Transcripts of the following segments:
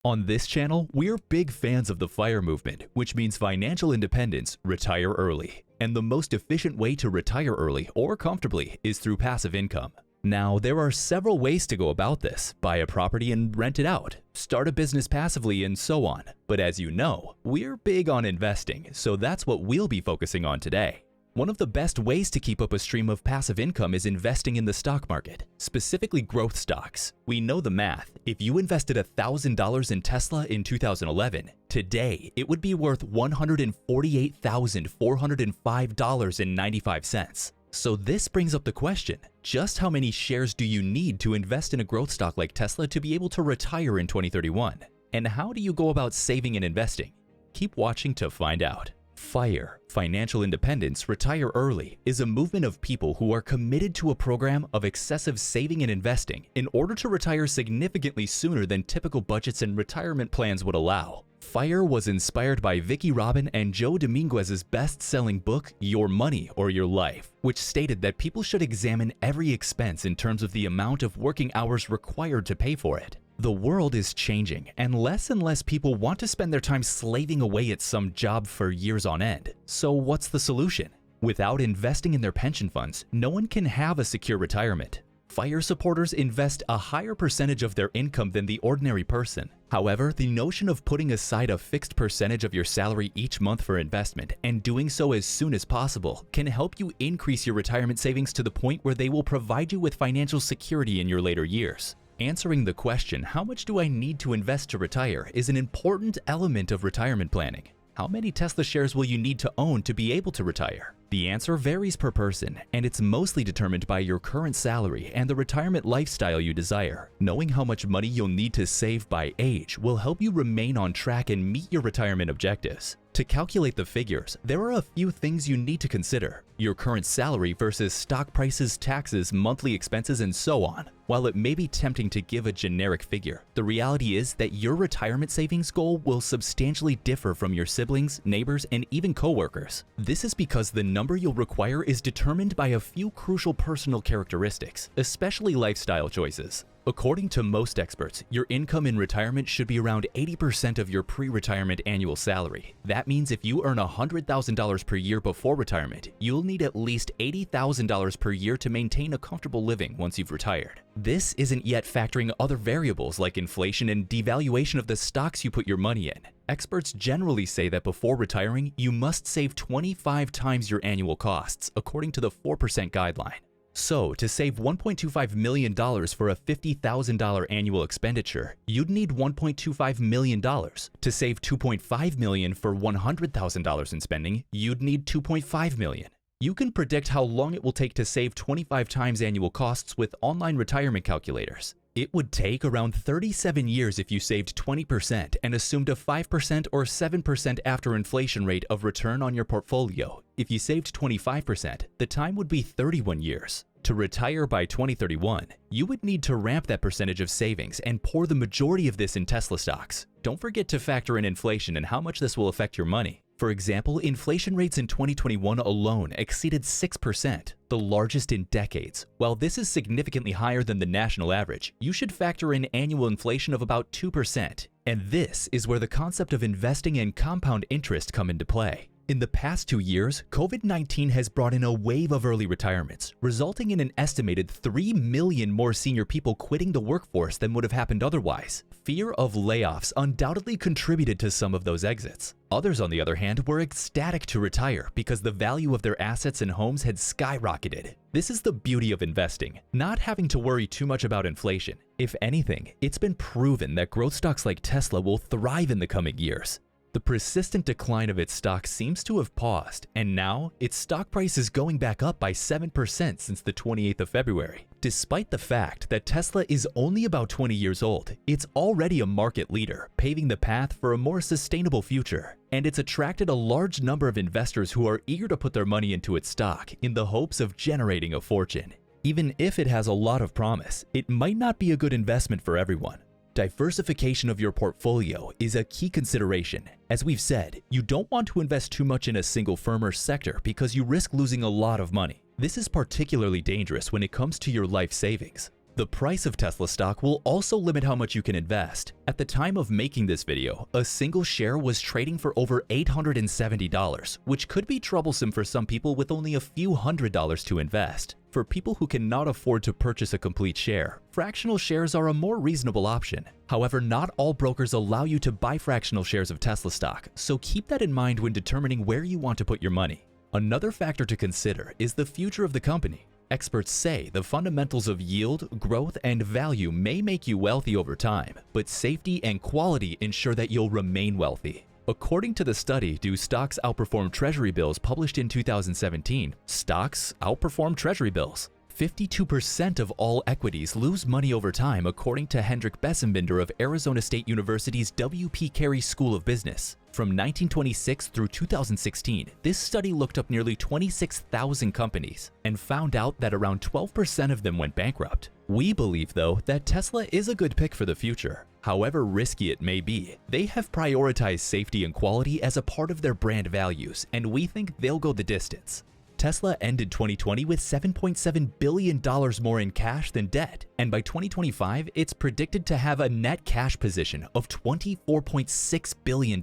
On this channel, we're big fans of the FIRE movement, which means financial independence, retire early. And the most efficient way to retire early or comfortably is through passive income. Now, there are several ways to go about this: buy a property and rent it out, start a business passively, and so on. But as you know, we're big on investing, so that's what we'll be focusing on today. One of the best ways to keep up a stream of passive income is investing in the stock market, specifically growth stocks. We know the math. If you invested $1,000 in Tesla in 2011, today it would be worth $148,405.95. So this brings up the question, just how many shares do you need to invest in a growth stock like Tesla to be able to retire in 2031? And how do you go about saving and investing? Keep watching to find out. FIRE, Financial Independence, Retire Early, is a movement of people who are committed to a program of excessive saving and investing in order to retire significantly sooner than typical budgets and retirement plans would allow. FIRE was inspired by Vicki Robin and Joe Dominguez's best-selling book, Your Money or Your Life, which stated that people should examine every expense in terms of the amount of working hours required to pay for it. The world is changing, and less people want to spend their time slaving away at some job for years on end. So what's the solution? Without investing in their pension funds, no one can have a secure retirement. FIRE supporters invest a higher percentage of their income than the ordinary person. However, the notion of putting aside a fixed percentage of your salary each month for investment and doing so as soon as possible can help you increase your retirement savings to the point where they will provide you with financial security in your later years. Answering the question, how much do I need to invest to retire, is an important element of retirement planning. How many Tesla shares will you need to own to be able to retire? The answer varies per person, and it's mostly determined by your current salary and the retirement lifestyle you desire. Knowing how much money you'll need to save by age will help you remain on track and meet your retirement objectives. To calculate the figures, there are a few things you need to consider: your current salary versus stock prices, taxes, monthly expenses, and so on. While it may be tempting to give a generic figure, the reality is that your retirement savings goal will substantially differ from your siblings, neighbors, and even coworkers. This is because the number you'll require is determined by a few crucial personal characteristics, especially lifestyle choices. According to most experts, your income in retirement should be around 80% of your pre-retirement annual salary. That means if you earn $100,000 per year before retirement, you'll need at least $80,000 per year to maintain a comfortable living once you've retired. This isn't yet factoring other variables like inflation and devaluation of the stocks you put your money in. Experts generally say that before retiring, you must save 25 times your annual costs, according to the 4% guideline. So, to save $1.25 million for a $50,000 annual expenditure, you'd need $1.25 million. To save $2.5 million for $100,000 in spending, you'd need $2.5 million. You can predict how long it will take to save 25 times annual costs with online retirement calculators. It would take around 37 years if you saved 20% and assumed a 5% or 7% after inflation rate of return on your portfolio. If you saved 25%, the time would be 31 years. To retire by 2031, you would need to ramp that percentage of savings and pour the majority of this in Tesla stocks. Don't forget to factor in inflation and how much this will affect your money. For example, inflation rates in 2021 alone exceeded 6%, the largest in decades. While this is significantly higher than the national average, you should factor in annual inflation of about 2%. And this is where the concept of investing and compound interest come into play. In the past 2 years, COVID-19 has brought in a wave of early retirements, resulting in an estimated 3 million more senior people quitting the workforce than would have happened otherwise. Fear of layoffs undoubtedly contributed to some of those exits. Others, on the other hand, were ecstatic to retire because the value of their assets and homes had skyrocketed. This is the beauty of investing, not having to worry too much about inflation. If anything, it's been proven that growth stocks like Tesla will thrive in the coming years. The persistent decline of its stock seems to have paused, and now its stock price is going back up by 7% since the 28th of February. Despite the fact that Tesla is only about 20 years old, it's already a market leader, paving the path for a more sustainable future. And it's attracted a large number of investors who are eager to put their money into its stock in the hopes of generating a fortune. Even if it has a lot of promise, it might not be a good investment for everyone. Diversification of your portfolio is a key consideration. As we've said, you don't want to invest too much in a single firm or sector because you risk losing a lot of money. This is particularly dangerous when it comes to your life savings. The price of Tesla stock will also limit how much you can invest. At the time of making this video, a single share was trading for over $870, which could be troublesome for some people with only a few $100s to invest. For people who cannot afford to purchase a complete share, fractional shares are a more reasonable option. However, not all brokers allow you to buy fractional shares of Tesla stock, so keep that in mind when determining where you want to put your money. Another factor to consider is the future of the company. Experts say the fundamentals of yield, growth, and value may make you wealthy over time, but safety and quality ensure that you'll remain wealthy. According to the study, Do Stocks Outperform Treasury Bills published in 2017, stocks outperform Treasury bills. 52% of all equities lose money over time, according to Hendrik Bessenbinder of Arizona State University's W.P. Carey School of Business. From 1926 through 2016, this study looked up nearly 26,000 companies and found out that around 12% of them went bankrupt. We believe, though, that Tesla is a good pick for the future. However risky it may be, they have prioritized safety and quality as a part of their brand values, and we think they'll go the distance. Tesla ended 2020 with $7.7 billion more in cash than debt, and by 2025, it's predicted to have a net cash position of $24.6 billion.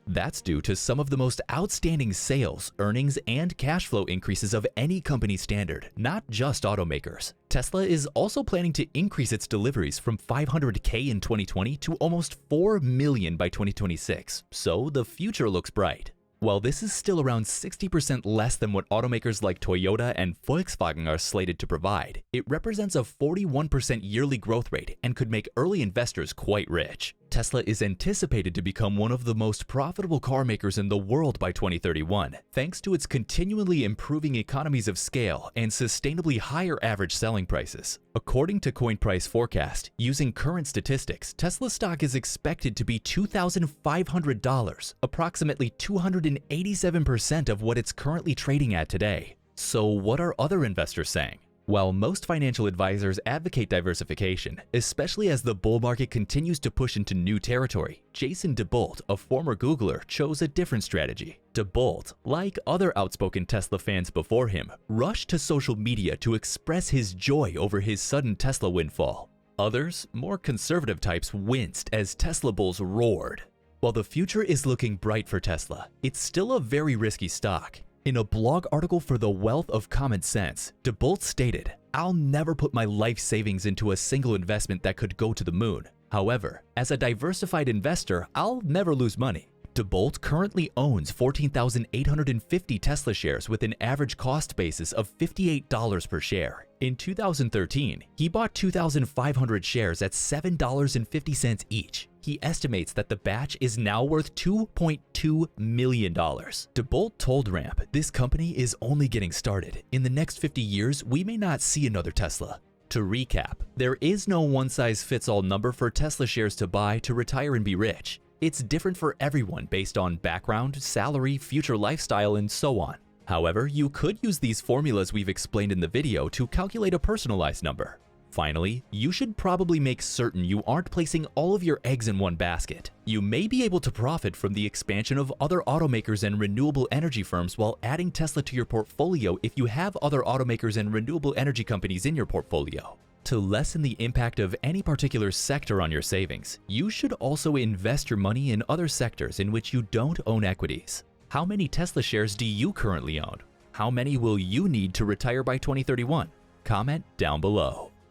That's due to some of the most outstanding sales, earnings, and cash flow increases of any company standard, not just automakers. Tesla is also planning to increase its deliveries from 500K in 2020 to almost 4 million by 2026, so the future looks bright. While this is still around 60% less than what automakers like Toyota and Volkswagen are slated to provide, it represents a 41% yearly growth rate and could make early investors quite rich. Tesla is anticipated to become one of the most profitable car makers in the world by 2031, thanks to its continually improving economies of scale and sustainably higher average selling prices. According to CoinPrice Forecast, using current statistics, Tesla stock is expected to be $2,500, approximately 287% of what it's currently trading at today. So what are other investors saying? While most financial advisors advocate diversification, especially as the bull market continues to push into new territory, Jason DeBolt, a former Googler, chose a different strategy. DeBolt, like other outspoken Tesla fans before him, rushed to social media to express his joy over his sudden Tesla windfall. Others, more conservative types, winced as Tesla bulls roared. While the future is looking bright for Tesla, it's still a very risky stock. In a blog article for The Wealth of Common Sense, DeBolt stated, "I'll never put my life savings into a single investment that could go to the moon. However, as a diversified investor, I'll never lose money." DeBolt currently owns 14,850 Tesla shares with an average cost basis of $58 per share. In 2013, he bought 2,500 shares at $7.50 each. He estimates that the batch is now worth $2.2 million. DeBolt told Ramp, "This company is only getting started. In the next 50 years, we may not see another Tesla." To recap, there is no one-size-fits-all number for Tesla shares to buy to retire and be rich. It's different for everyone based on background, salary, future lifestyle, and so on. However, you could use these formulas we've explained in the video to calculate a personalized number. Finally, you should probably make certain you aren't placing all of your eggs in one basket. You may be able to profit from the expansion of other automakers and renewable energy firms while adding Tesla to your portfolio if you have other automakers and renewable energy companies in your portfolio. To lessen the impact of any particular sector on your savings, you should also invest your money in other sectors in which you don't own equities. How many Tesla shares do you currently own? How many will you need to retire by 2031? Comment down below.